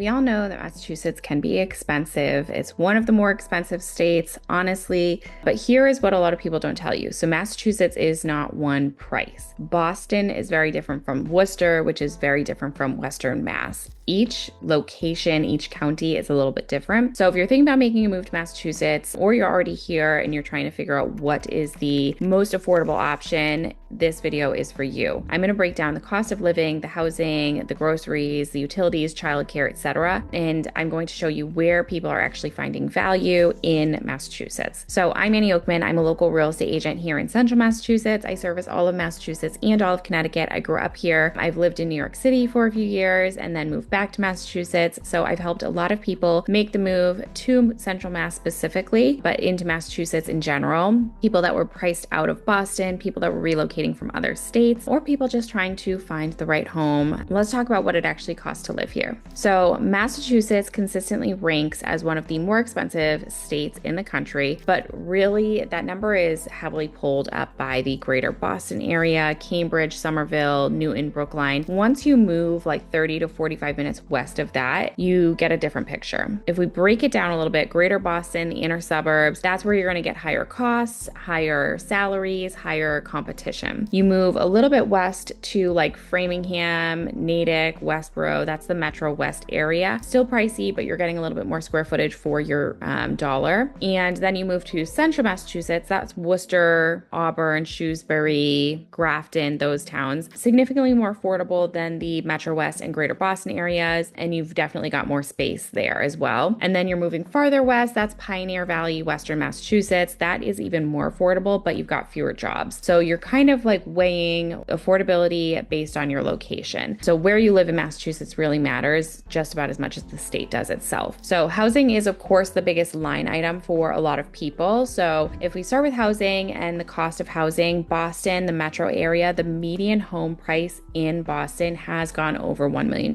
We all know that Massachusetts can be expensive. It's one of the more expensive states, honestly. But here is what a lot of people don't tell you. So Massachusetts is not one price. Boston is very different from Worcester, which is very different from Western Mass. Each location, each county is a little bit different. So if you're thinking about making a move to Massachusetts, or you're already here and you're trying to figure out what is the most affordable option, this video is for you. I'm going to break down the cost of living, the housing, the groceries, the utilities, childcare, etc. And I'm going to show you where people are actually finding value in Massachusetts. So I'm Annie Oakman. I'm a local real estate agent here in Central Massachusetts. I service all of Massachusetts and all of Connecticut. I grew up here. I've lived in New York City for a few years and then moved back to Massachusetts. So I've helped a lot of people make the move to Central Mass specifically, but into Massachusetts in general. People that were priced out of Boston, people that were relocating from other states, or people just trying to find the right home. Let's talk about what it actually costs to live here. So Massachusetts consistently ranks as one of the more expensive states in the country, but really that number is heavily pulled up by the greater Boston area, Cambridge, Somerville, Newton, Brookline. Once you move like 30 to 45 minutes west of that, you get a different picture. If we break it down a little bit, greater Boston, the inner suburbs, that's where you're going to get higher costs, higher salaries, higher competition. You move a little bit west to like Framingham, Natick, Westboro, that's the Metro West area. Still pricey, but you're getting a little bit more square footage for your dollar. And then you move to Central Massachusetts, that's Worcester, Auburn, Shrewsbury, Grafton, those towns. Significantly more affordable than the Metro West and greater Boston areas, and you've definitely got more space there as well. And then you're moving farther west, that's Pioneer Valley, Western Massachusetts. That is even more affordable, but you've got fewer jobs. So you're kind of like weighing affordability based on your location. So where you live in Massachusetts really matters just about as much as the state does itself. So housing is of course the biggest line item for a lot of people. So if we start with housing and the cost of housing, Boston, the metro area, the median home price in Boston has gone over $1 million.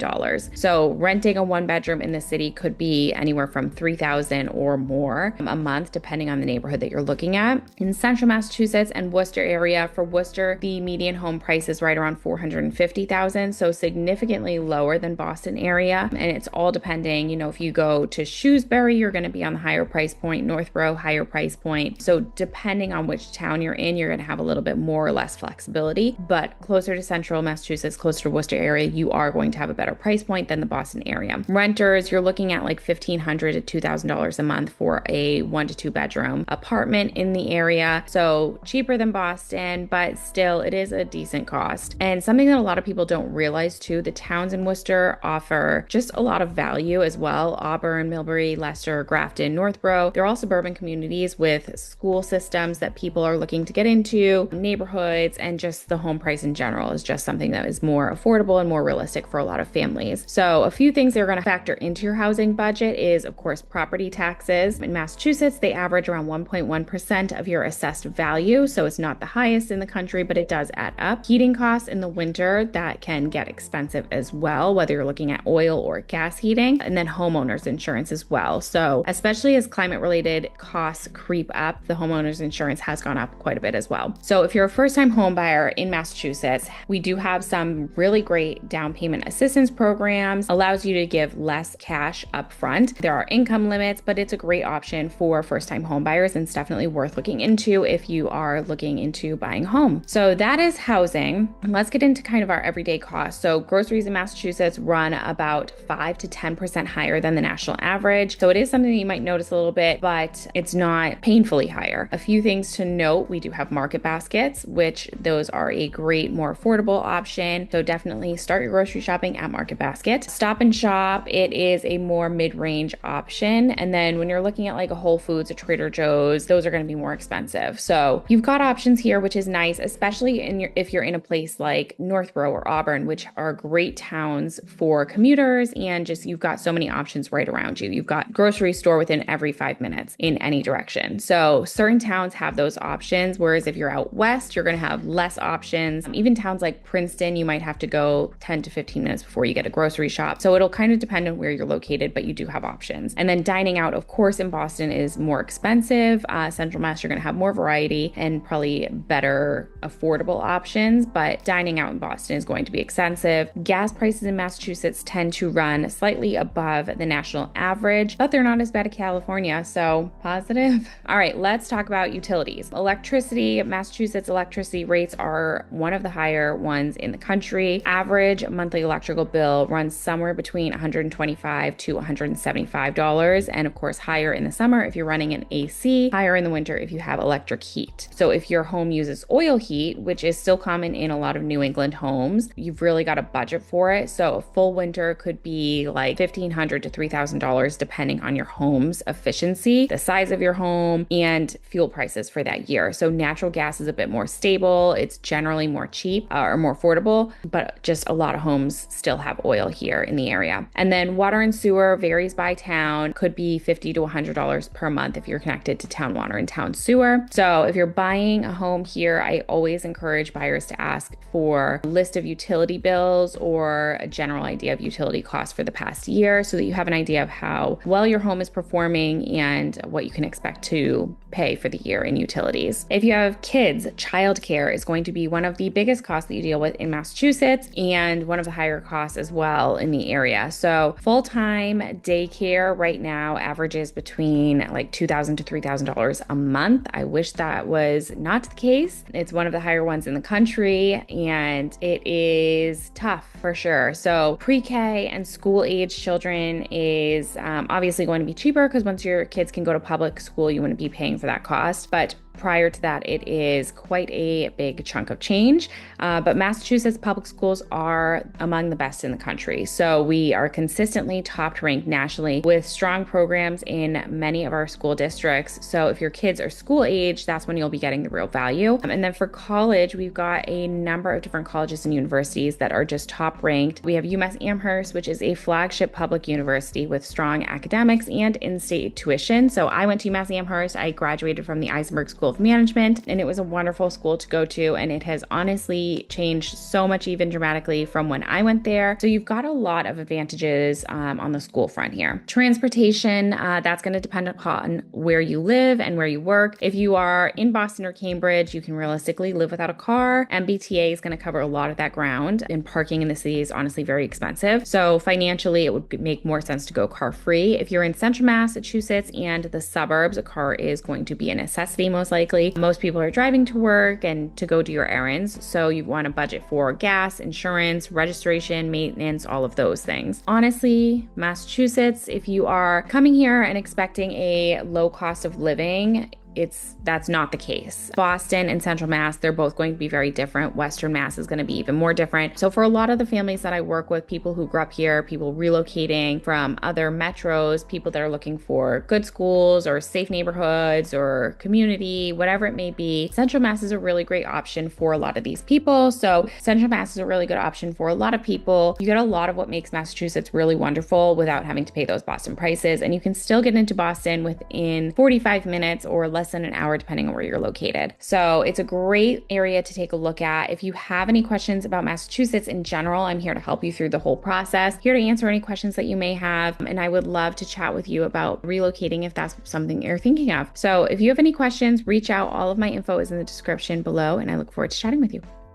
So renting a one bedroom in the city could be anywhere from $3,000 or more a month, depending on the neighborhood that you're looking at. In Central Massachusetts and Worcester area, for Worcester, the median home price is right around $450,000, so significantly lower than Boston area. And it's all depending, if you go to Shrewsbury, you're going to be on the higher price point, Northborough, higher price point. So depending on which town you're in, you're going to have a little bit more or less flexibility. But closer to Central Massachusetts, closer to Worcester area, you are going to have a better price point than the Boston area. Renters, you're looking at like $1,500 to $2,000 a month for a 1 to 2 bedroom apartment in the area. So cheaper than Boston, but still it is a decent cost. And something that a lot of people don't realize too, the towns in Worcester offer just a lot of value as well. Auburn, Millbury, Leicester, Grafton, Northborough, they're all suburban communities with school systems that people are looking to get into, neighborhoods, and just the home price in general is just something that is more affordable and more realistic for a lot of families. So a few things that are going to factor into your housing budget is of course property taxes. In Massachusetts, they average around 1.1% of your assessed value. So it's not the highest in the country, but it does add up. Heating costs in the winter, that can get expensive as well, whether you're looking at oil or gas heating, and then homeowners insurance as well. So especially as climate related costs creep up, the homeowners insurance has gone up quite a bit as well. So if you're a first time home buyer in Massachusetts, we do have some really great down payment assistance programs, allows you to give less cash up front. There are income limits, but it's a great option for first time home buyers and it's definitely worth looking into if you are looking into buying home. So that is housing. Let's get into kind of our everyday costs. So groceries in Massachusetts run about 5 to 10% higher than the national average. So it is something that you might notice a little bit, but it's not painfully higher. A few things to note, we do have market baskets, which those are a great, more affordable option. So definitely start your grocery shopping at Market Basket. Stop and Shop, it is a more mid-range option. And then when you're looking at like a Whole Foods, a Trader Joe's, those are going to be more expensive. So you've got options here, which is nice, especially if you're in a place like Northborough or Auburn, which are great towns for commuters, and just you've got so many options right around you. You've got grocery store within every 5 minutes in any direction. So certain towns have those options, whereas if you're out west, you're going to have less options. Even towns like Princeton, you might have to go 10 to 15 minutes before you get a grocery grocery shop. So it'll kind of depend on where you're located, but you do have options. And then dining out, of course, in Boston is more expensive. Central Mass, you're going to have more variety and probably better affordable options, but dining out in Boston is going to be expensive. Gas prices in Massachusetts tend to run slightly above the national average, but they're not as bad as California, so positive. All right, let's talk about utilities. Electricity, Massachusetts electricity rates are one of the higher ones in the country. Average monthly electrical bill runs somewhere between $125 to $175, and of course higher in the summer if you're running an AC, higher in the winter if you have electric heat. So if your home uses oil heat, which is still common in a lot of New England homes, you've really got a budget for it. So a full winter could be like $1,500 to $3,000 depending on your home's efficiency, the size of your home, and fuel prices for that year. So natural gas is a bit more stable. It's generally more cheap or more affordable, but just a lot of homes still have oil here in the area. And then water and sewer varies by town, could be $50 to $100 per month if you're connected to town water and town sewer. So if you're buying a home here, I always encourage buyers to ask for a list of utility bills or a general idea of utility costs for the past year so that you have an idea of how well your home is performing and what you can expect to pay for the year in utilities. If you have kids, childcare is going to be one of the biggest costs that you deal with in Massachusetts and one of the higher costs as well in the area. So full-time daycare right now averages between like $2,000 to $3,000 a month. I wish that was not the case. It's one of the higher ones in the country and it is tough for sure. So pre-K and school-age children is obviously going to be cheaper because once your kids can go to public school, you wouldn't be paying for that cost. But prior to that, it is quite a big chunk of change. But Massachusetts public schools are among the best in the country. So we are consistently top ranked nationally with strong programs in many of our school districts. So if your kids are school age, that's when you'll be getting the real value. And then for college, we've got a number of different colleges and universities that are just top ranked. We have UMass Amherst, which is a flagship public university with strong academics and in-state tuition. So I went to UMass Amherst. I graduated from the Eisenberg School of Management, and it was a wonderful school to go to, and it has honestly changed so much, even dramatically, from when I went there. So you've got a lot of advantages on the school front here. Transportation, that's going to depend upon where you live and where you work. If you are in Boston or Cambridge, you can realistically live without a car. MBTA is going to cover a lot of that ground, and parking in the city is honestly very expensive. So financially, it would make more sense to go car free. If you're in central Massachusetts and the suburbs, a car is going to be a necessity most likely. Most people are driving to work and to go do your errands, so you want to budget for gas, insurance, registration, maintenance, all of those things. Honestly, Massachusetts, if you are coming here and expecting a low cost of living, that's not the case. Boston and Central Mass, they're both going to be very different. Western Mass is going to be even more different. So for a lot of the families that I work with, people who grew up here, people relocating from other metros, people that are looking for good schools or safe neighborhoods or community, whatever it may be, Central Mass is a really great option for a lot of these people. So Central Mass is a really good option for a lot of people. You get a lot of what makes Massachusetts really wonderful without having to pay those Boston prices. And you can still get into Boston within 45 minutes or less than an hour, depending on where you're located. So it's a great area to take a look at. If you have any questions about Massachusetts in general, I'm here to help you through the whole process, here to answer any questions that you may have. And I would love to chat with you about relocating if that's something you're thinking of. So if you have any questions, reach out. All of my info is in the description below, and I look forward to chatting with you.